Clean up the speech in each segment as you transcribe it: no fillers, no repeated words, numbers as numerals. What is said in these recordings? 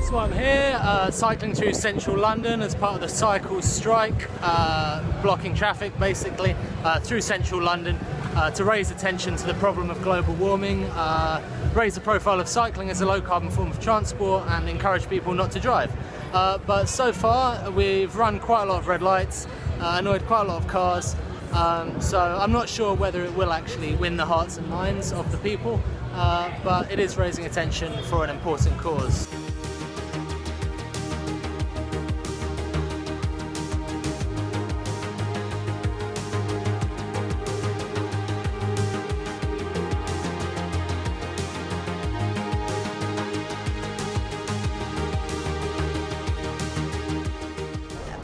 So I'm here cycling through central London as part of the cycle strike, blocking traffic basically through central London to raise attention to the problem of global warming, raise the profile of cycling as a low carbon form of transport and encourage people not to drive. But so far we've run quite a lot of red lights, annoyed quite a lot of cars, so I'm not sure whether it will actually win the hearts and minds of the people, but it is raising attention for an important cause.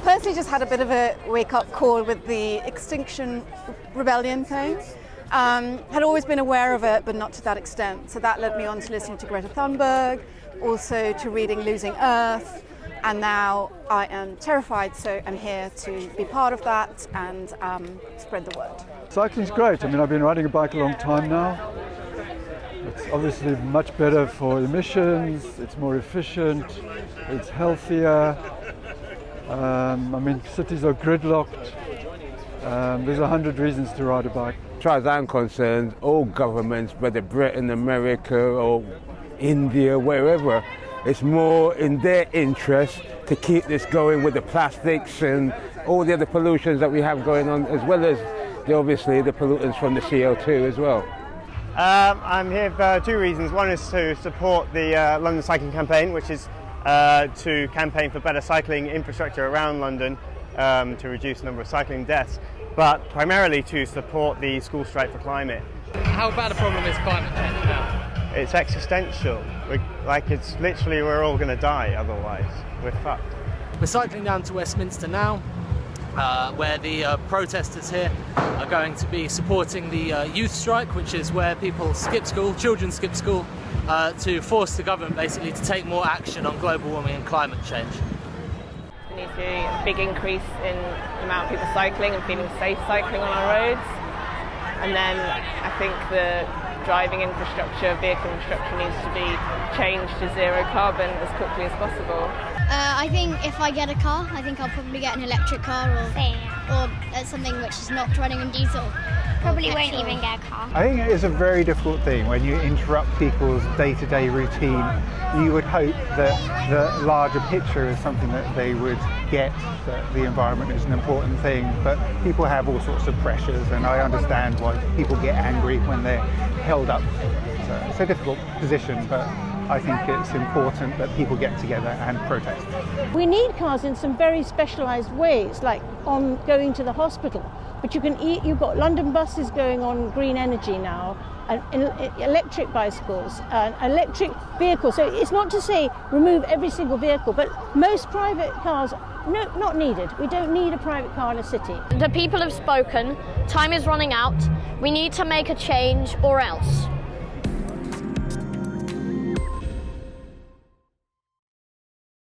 Personally, just had a bit of a wake-up call with the Extinction Rebellion thing. Had always been aware of it, but not to that extent. So that led me on to listening to Greta Thunberg, also to reading Losing Earth, and now I am terrified, so I'm here to be part of that and spread the word. Cycling's great. I mean, I've been riding a bike a long time now. It's obviously much better for emissions, it's more efficient, it's healthier. I mean, cities are gridlocked. There's 100 reasons to ride a bike. As far as I'm concerned, all governments, whether Britain, America or India, wherever, it's more in their interest to keep this going with the plastics and all the other pollutions that we have going on, as well as obviously the pollutants from the CO2 as well. I'm here for two reasons. One is to support the London Cycling Campaign, which is to campaign for better cycling infrastructure around London to reduce the number of cycling deaths, but primarily to support the school strike for climate. How bad a problem is climate change now? It's existential. It's literally, we're all going to die otherwise. We're fucked. We're cycling down to Westminster now, where the protesters here are going to be supporting the youth strike, which is where people skip school, children skip school, to force the government basically to take more action on global warming and climate change. We need to see a big increase in the amount of people cycling and feeling safe cycling on our roads. And then I think the driving infrastructure, vehicle infrastructure needs to be changed to zero carbon as quickly as possible. I think if I get a car, I think I'll probably get an electric car or something which is not running on diesel. Probably won't even get a car. I think it is a very difficult thing when you interrupt people's day-to-day routine. You would hope that the larger picture is something that they would get, that the environment is an important thing, but people have all sorts of pressures, and I understand why people get angry when they're held up. So it's a difficult position, but I think it's important that people get together and protest. We need cars in some very specialised ways, like on going to the hospital. But you've got London buses going on green energy now, and electric bicycles, electric vehicles. So it's not to say remove every single vehicle, but most private cars, no, not needed. We don't need a private car in a city. The people have spoken. Time is running out. We need to make a change or else.